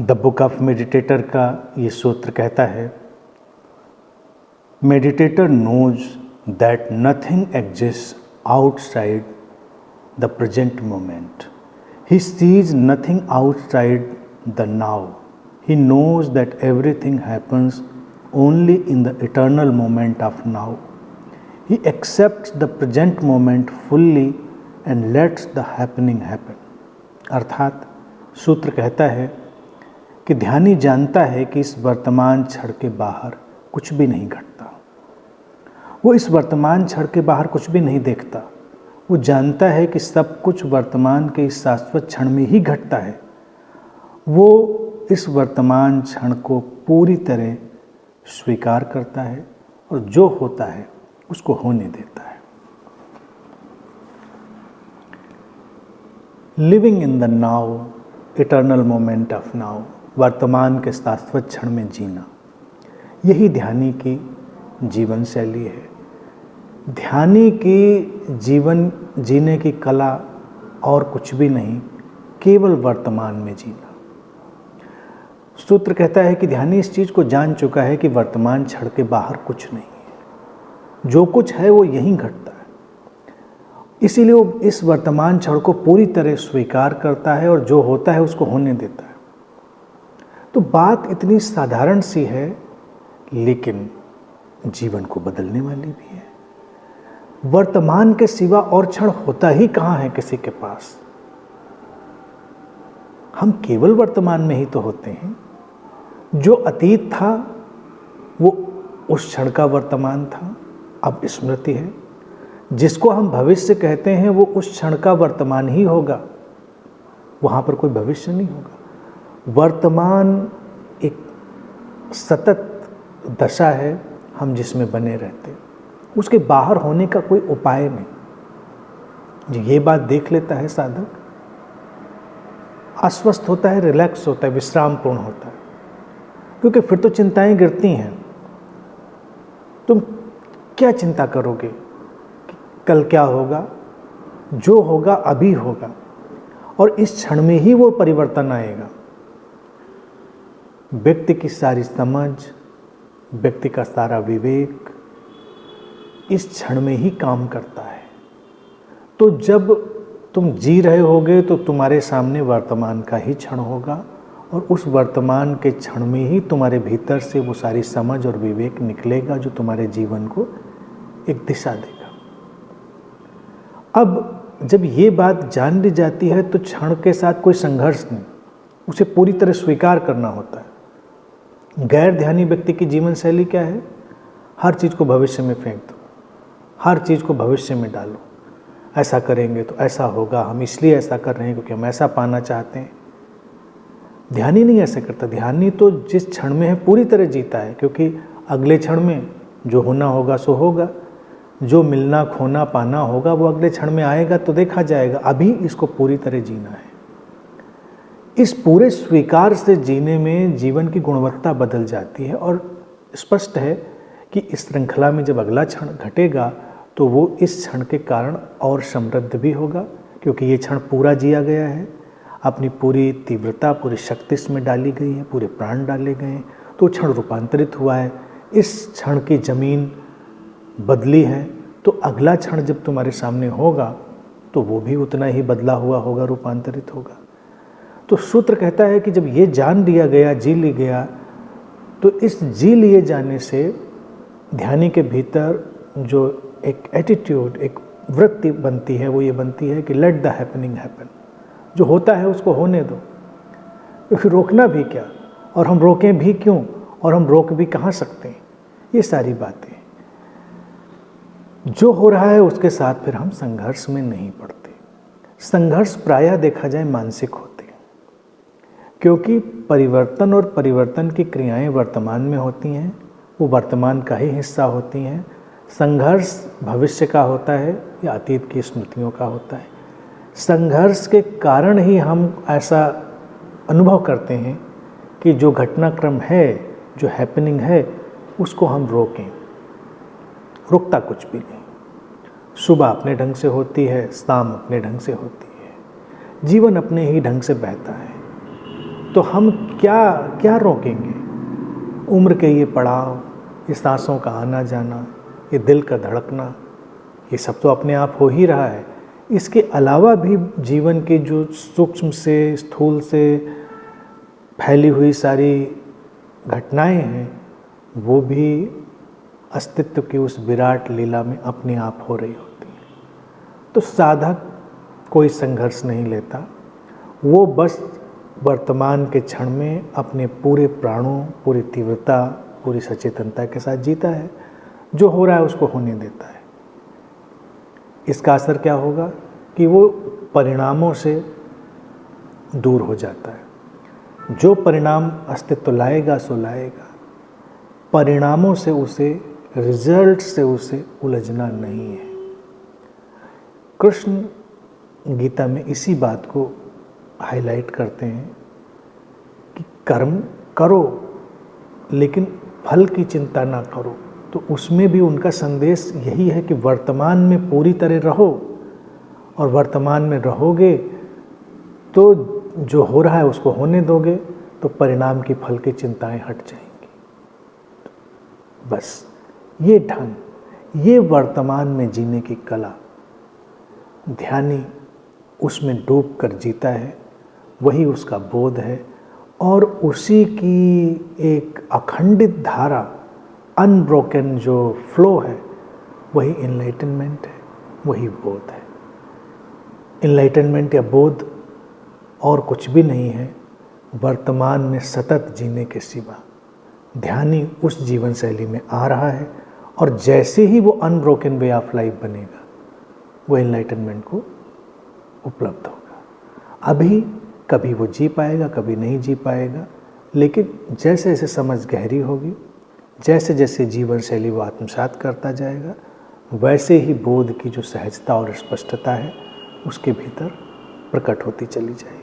The book of meditator का ये सूत्र कहता है, meditator knows that nothing exist outside the present moment. He sees nothing outside the now. He knows that everything happens only in the eternal moment of now. He accepts the present moment fully and lets the happening happen. अर्थात सूत्र कहता है कि ध्यानी जानता है कि इस वर्तमान क्षण के बाहर कुछ भी नहीं घटता. वो इस वर्तमान क्षण के बाहर कुछ भी नहीं देखता. वो जानता है कि सब कुछ वर्तमान के इस शाश्वत क्षण में ही घटता है. वो इस वर्तमान क्षण को पूरी तरह स्वीकार करता है और जो होता है उसको होने देता है. Living in the now, eternal moment of now, वर्तमान के शाश्वत क्षण में जीना, यही ध्यानी की जीवन शैली है. ध्यानी की जीवन जीने की कला और कुछ भी नहीं, केवल वर्तमान में जीना. सूत्र कहता है कि ध्यानी इस चीज़ को जान चुका है कि वर्तमान क्षण के बाहर कुछ नहीं है. जो कुछ है वो यहीं घटता है. इसीलिए वो इस वर्तमान क्षण को पूरी तरह स्वीकार करता है और जो होता है उसको होने देता है. तो बात इतनी साधारण सी है, लेकिन जीवन को बदलने वाली भी है. वर्तमान के सिवा और क्षण होता ही कहाँ है किसी के पास. हम केवल वर्तमान में ही तो होते हैं. जो अतीत था वो उस क्षण का वर्तमान था, अब स्मृति है. जिसको हम भविष्य कहते हैं वो उस क्षण का वर्तमान ही होगा, वहाँ पर कोई भविष्य नहीं होगा. वर्तमान एक सतत दशा है हम जिसमें बने रहते, उसके बाहर होने का कोई उपाय नहीं. ये बात देख लेता है साधक, आश्वस्त होता है, रिलैक्स होता है, विश्रामपूर्ण होता है. क्योंकि फिर तो चिंताएं गिरती हैं. तुम क्या चिंता करोगे कि कल क्या होगा. जो होगा अभी होगा और इस क्षण में ही वो परिवर्तन आएगा. व्यक्ति की सारी समझ, व्यक्ति का सारा विवेक इस क्षण में ही काम करता है. तो जब तुम जी रहे होगे तो तुम्हारे सामने वर्तमान का ही क्षण होगा और उस वर्तमान के क्षण में ही तुम्हारे भीतर से वो सारी समझ और विवेक निकलेगा जो तुम्हारे जीवन को एक दिशा देगा. अब जब ये बात जान ली जाती है तो क्षण के साथ कोई संघर्ष नहीं, उसे पूरी तरह स्वीकार करना होता है. गैर ध्यानी व्यक्ति की जीवन शैली क्या है? हर चीज़ को भविष्य में फेंक दो, हर चीज़ को भविष्य में डालो. ऐसा करेंगे तो ऐसा होगा, हम इसलिए ऐसा कर रहे हैं क्योंकि हम ऐसा पाना चाहते हैं. ध्यानी नहीं ऐसे करता. ध्यानी तो जिस क्षण में है पूरी तरह जीता है, क्योंकि अगले क्षण में जो होना होगा सो होगा. जो मिलना खोना पाना होगा वो अगले क्षण में आएगा तो देखा जाएगा. अभी इसको पूरी तरह जीना है. इस पूरे स्वीकार से जीने में जीवन की गुणवत्ता बदल जाती है. और स्पष्ट है कि इस श्रृंखला में जब अगला क्षण घटेगा तो वो इस क्षण के कारण और समृद्ध भी होगा, क्योंकि ये क्षण पूरा जिया गया है, अपनी पूरी तीव्रता पूरी शक्ति इसमें डाली गई है, पूरे प्राण डाले गए हैं. तो क्षण रूपांतरित हुआ है. इस क्षण की जमीन बदली है, तो अगला क्षण जब तुम्हारे सामने होगा तो वो भी उतना ही बदला हुआ होगा, रूपांतरित होगा. तो सूत्र कहता है कि जब ये जान लिया गया, जी ली गया, तो इस जी लिए जाने से ध्यानी के भीतर जो एक एटीट्यूड, एक वृत्ति बनती है, वो ये बनती है कि लेट द हैपनिंग हैपन. जो होता है उसको होने दो. फिर रोकना भी क्या, और हम रोकें भी क्यों, और हम रोक भी कहाँ सकते हैं. ये सारी बातें जो हो रहा है उसके साथ फिर हम संघर्ष में नहीं पड़ते. संघर्ष प्रायः देखा जाए मानसिक होते हैं, क्योंकि परिवर्तन और परिवर्तन की क्रियाएं वर्तमान में होती हैं, वो वर्तमान का ही हिस्सा होती हैं. संघर्ष भविष्य का होता है या अतीत की स्मृतियों का होता है. संघर्ष के कारण ही हम ऐसा अनुभव करते हैं कि जो घटनाक्रम है, जो हैपनिंग है, उसको हम रोकें. रुकता कुछ भी नहीं. सुबह अपने ढंग से होती है, शाम अपने ढंग से होती है, जीवन अपने ही ढंग से बहता है. तो हम क्या क्या रोकेंगे? उम्र के ये पड़ाव, ये सांसों का आना जाना, ये दिल का धड़कना, ये सब तो अपने आप हो ही रहा है। इसके अलावा भी जीवन के जो सूक्ष्म से स्थूल से फैली हुई सारी घटनाएं हैं, वो भी अस्तित्व की उस विराट लीला में अपने आप हो रही होती हैं। तो साधक कोई संघर्ष नहीं लेता, वो बस वर्तमान के क्षण में अपने पूरे प्राणों, पूरी तीव्रता, पूरी सचेतनता के साथ जीता है। जो हो रहा है उसको होने देता है। इसका असर क्या होगा कि वो परिणामों से दूर हो जाता है। जो परिणाम अस्तित्व लाएगा सो लाएगा, परिणामों से उसे, रिजल्ट से उसे उलझना नहीं है। कृष्ण गीता में इसी बात को हाईलाइट करते हैं कि कर्म करो लेकिन फल की चिंता ना करो। तो उसमें भी उनका संदेश यही है कि वर्तमान में पूरी तरह रहो, और वर्तमान में रहोगे तो जो हो रहा है उसको होने दोगे, तो परिणाम की, फल की चिंताएं हट जाएंगी। बस ये ढंग, ये वर्तमान में जीने की कला, ध्यानी उसमें डूब कर जीता है, वही उसका बोध है। और उसी की एक अखंडित धारा, अनब्रोकन जो फ्लो है, वही इनलाइटनमेंट है, वही बोध है। इनलाइटनमेंट या बोध और कुछ भी नहीं है वर्तमान में सतत जीने के सिवा। ध्यानी उस जीवन शैली में आ रहा है, और जैसे ही वो अनब्रोकन वे ऑफ लाइफ बनेगा, वो इनलाइटनमेंट को उपलब्ध होगा। अभी कभी वो जी पाएगा, कभी नहीं जी पाएगा, लेकिन जैसे जैसे समझ गहरी होगी, जैसे जैसे जीवन शैली वो आत्मसात करता जाएगा, वैसे ही बोध की जो सहजता और स्पष्टता है उसके भीतर प्रकट होती चली जाएगी।